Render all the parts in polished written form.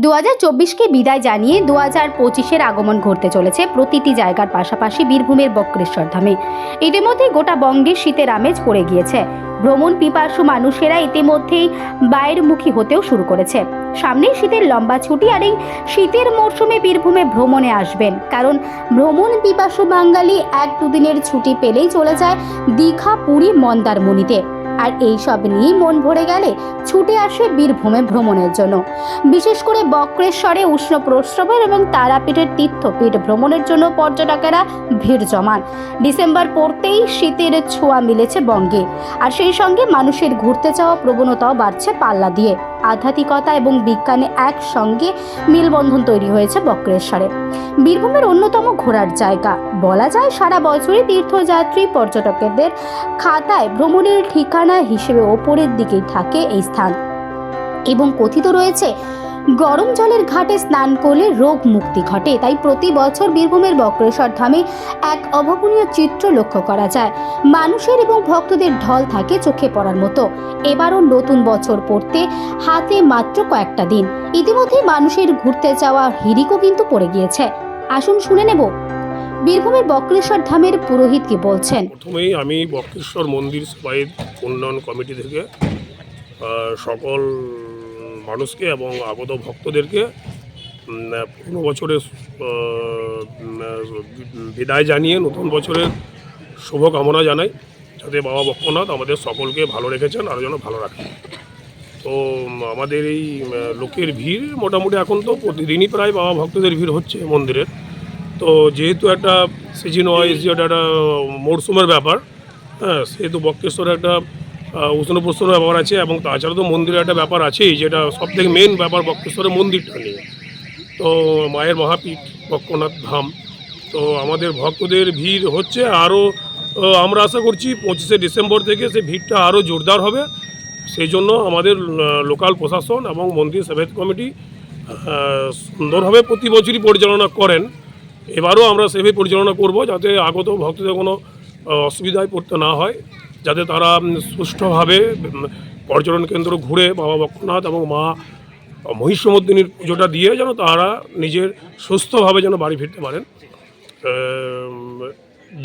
2024কে বিদায় জানিয়ে 2025-এর আগমন ঘটতে চলেছে প্রতিটি জায়গার পাশাপাশি বীরভূমের বক্রেশ্বর ধামে। ইতিমধ্যে গোটা বঙ্গে শীতের আমেজ পড়ে গিয়েছে। ভ্রমণ পিপাসু মানুষেরা ইতিমধ্যেই বাইরেমুখী হতেও শুরু করেছে। সামনেই শীতের লম্বা ছুটি, আর এই শীতের মরশুমে বীরভূমে ভ্রমণে আসবেন, কারণ ভ্রমণ পিপাসু বাঙালি 1-2 দিনের ছুটি পেলেই চলে যায় দীঘা, পুরী, মন্দারমণিতে। আর এই সব নিয়ে মন ভরে গেলে ছুটে আসে বীরভূমে ভ্রমণের জন্য। বিশেষ করে বক্রেশ্বরে উষ্ণ প্রস্রবণ এবং তারাপীঠের তীর্থপীঠ ভ্রমণের জন্য পর্যটকেরা ভিড় জমান। ডিসেম্বর পড়তেই শীতের ছোঁয়া মিলেছে বঙ্গে, আর সেই সঙ্গে মানুষের ঘুরতে যাওয়া প্রবণতাও বাড়ছে পাল্লা দিয়ে। আধ্যাত্মিকতা এবং বিজ্ঞানে একসঙ্গে মেলবন্ধন তৈরি হয়েছে বক্রেশ্বরে। বীরভূমের অন্যতম ঘোরার জায়গা, বলা যায় সারা বছরই তীর্থযাত্রী পর্যটকদের খাতায় ভ্রমণের ঠিকানা হিসেবে ওপরের দিকেই থাকে এই স্থান। এবং কথিত রয়েছে, গরম জলের ঘাটে স্নান করলে রোগ মুক্তি ঘটে। তাই প্রতি বছর বীরভূমের বক্রেশ্বর ধামে এক অভাবনীয় চিত্র লক্ষ্য করা যায়। মানুষের এবং ভক্তদের ঢল থাকে চোখে পড়ার মতো। এবারও নতুন বছর পড়তে হাতে মাত্র কয়েকটা দিন। ইতিমধ্যে মানুষের ঘুরতে যাওয়া হিড়িকও কিন্তু পড়ে গিয়েছে। আসুন শুনে নেব বীরভূমের বক্রেশ্বর ধামের পুরোহিত কি বলছেন। প্রথমেই আমি বক্রেশ্বর মন্দির সেবায়ত উন্নয়ন কমিটি থেকে সকল মানুষকে এবং আগত ভক্তদেরকে পুরনো বছরের বিদায় জানিয়ে নতুন বছরের শুভকামনা জানাই, যাতে বাবা বক্রনাথ আমাদের সকলকে ভালো রেখেছেন, আরও যেন ভালো রাখেন। তো আমাদের এই লোকের ভিড় মোটামুটি এখন তো প্রতিদিনই প্রায় বাবা ভক্তদের ভিড় হচ্ছে মন্দিরের। তো যেহেতু একটা সিজন ওয়াইজ যেটা একটা মরশুমের ব্যাপার, হ্যাঁ, সেহেতু বক্রেশ্বরে একটা উষ্ণ প্রস্ন ব্যাপার আছে, এবং তাছাড়া তো মন্দিরের একটা ব্যাপার আছেই, যেটা সবথেকে মেন ব্যাপার বক্রেশ্বরের মন্দিরটা নিয়ে। তো মায়ের মহাপীঠ বক্রনাথ ধাম, তো আমাদের ভক্তদের ভিড় হচ্ছে আরও। আমরা আশা করছি 25শে ডিসেম্বর থেকে সেই ভিড়টা আরও জোরদার হবে। সেই জন্য আমাদের লোকাল প্রশাসন এবং মন্দির সেবায়ত কমিটি সুন্দরভাবে প্রতি বছরই পরিচালনা করেন। এবারও আমরা সেভাবে পরিচালনা করব, যাতে আগত ভক্তদের কোনো অসুবিধায় পড়তে না হয়, যাতে তারা সুষ্ঠুভাবে পর্যটন কেন্দ্র ঘুরে বাবা বক্রনাথ এবং মা মহিষমর্দিনীর পুজোটা দিয়ে যেন তারা নিজের সুস্থভাবে যেন বাড়ি ফিরতে পারেন।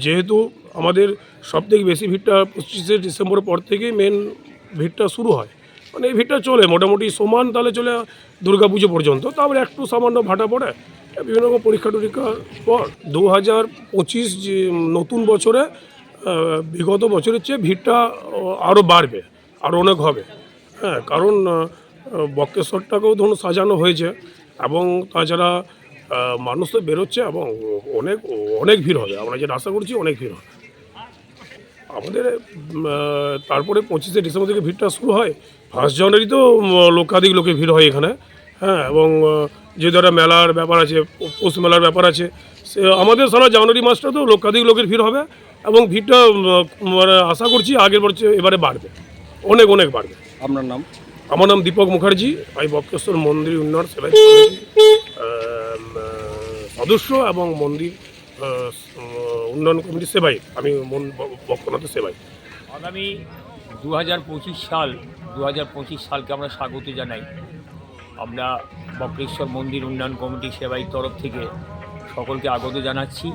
যেহেতু আমাদের সবথেকে বেশি ভিড়টা 25শে ডিসেম্বরের পর থেকেই মেন ভিড়টা শুরু হয়, মানে এই ভিড়টা চলে মোটামুটি সমান তালে চলে দুর্গা পুজো পর্যন্ত। তারপরে একটু সামান্য ভাটা পড়ে বিভিন্ন রকম পরীক্ষা টরীক্ষার পর 2025 যে নতুন বছরে বিগত বছরের চেয়ে ভিড়টা আরও বাড়বে, আরও অনেক হবে। হ্যাঁ, কারণ বক্রেশ্বরটাকেও ধরুন সাজানো হয়েছে, এবং তাছাড়া মানুষ তো বেরোচ্ছে, এবং অনেক অনেক ভিড় হবে। আমরা যেটা আশা করছি অনেক ভিড় হবে আমাদের। তারপরে 25শে ডিসেম্বর থেকে ভিড়টা শুরু হয়। 1 জানুয়ারি তো লক্ষাধিক লোকের ভিড় হয় এখানে। হ্যাঁ, এবং যেহেতু একটা মেলার ব্যাপার আছে, পৌষ মেলার ব্যাপার আছে, সে আমাদের সারা জানুয়ারি মাসটা তো লক্ষাধিক লোকের ভিড় হবে, এবং ভিড়টা মানে আশা করছি আগের বছর এবারে বাড়বে, অনেক অনেক বাড়বে। আপনার নাম? আমার নাম দীপক মুখার্জি। আমি বক্রেশ্বর মন্দির উন্নয়ন সেবায়ত কমিটির সদস্য এবং মন্দির উন্নয়ন কমিটির সেবায়ত। আমি বক্রনাথের সেবায়ত। আগামী 2025 সালকে আমরা স্বাগত জানাই। আমরা বক্রেশ্বর মন্দির উন্নয়ন কমিটি সেবায়ত তরফ থেকে সকলকে আগত জানাচ্ছি,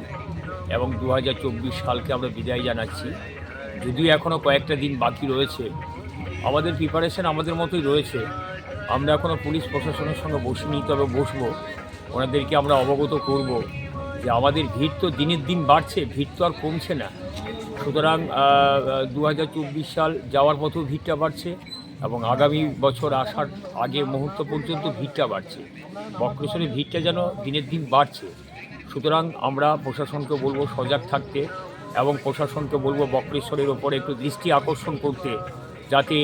এবং 2024 সালকে আমরা বিদায় জানাচ্ছি। যদিও এখনও কয়েকটা দিন বাকি রয়েছে, আমাদের প্রিপারেশন আমাদের মতোই রয়েছে। আমরা এখনও পুলিশ প্রশাসনের সঙ্গে বসিনি, তবে বসবো, ওনাদেরকে আমরা অবগত করব যে আমাদের ভিড় তো দিনের দিন বাড়ছে, ভিড় তো আর কমছে না। সুতরাং 2024 সাল যাওয়ার পথেও ভিড়টা বাড়ছে, এবং আগামী বছর আসার আগে মুহূর্ত পর্যন্ত ভিড়টা বাড়ছে। বক্রেশ্বরের ভিড়টা যেন দিনের দিন বাড়ছে। সুতরাং আমরা প্রশাসনকে বলবো সজাগ থাকতে, এবং প্রশাসনকে বলবো বক্রেশ্বরের ওপরে একটু দৃষ্টি আকর্ষণ করতে, যাতে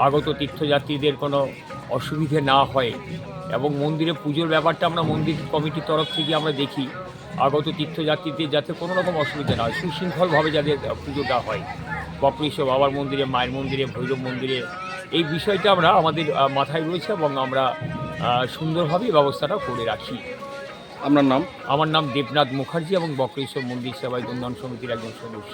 আগত তীর্থযাত্রীদের কোনো অসুবিধে না হয়। এবং মন্দিরে পুজোর ব্যাপারটা আমরা মন্দির কমিটির তরফ থেকে আমরা দেখি, আগত তীর্থযাত্রীদের যাতে কোনো রকম অসুবিধা না হয়, সুশৃঙ্খলভাবে যাদের পুজোটা হয় বক্রেশ্বর বাবার মন্দিরে, মায়ের মন্দিরে, ভৈরব মন্দিরে, এই বিষয়টা আমরা আমাদের মাথায় রয়েছে, এবং আমরা সুন্দরভাবে ব্যবস্থাটা করে রাখি। আপনার নাম? আমার নাম দেবনাথ মুখার্জি, এবং বক্রেশ্বর মন্দির সেবায়ত উন্নয়ন সমিতির একজন সদস্য।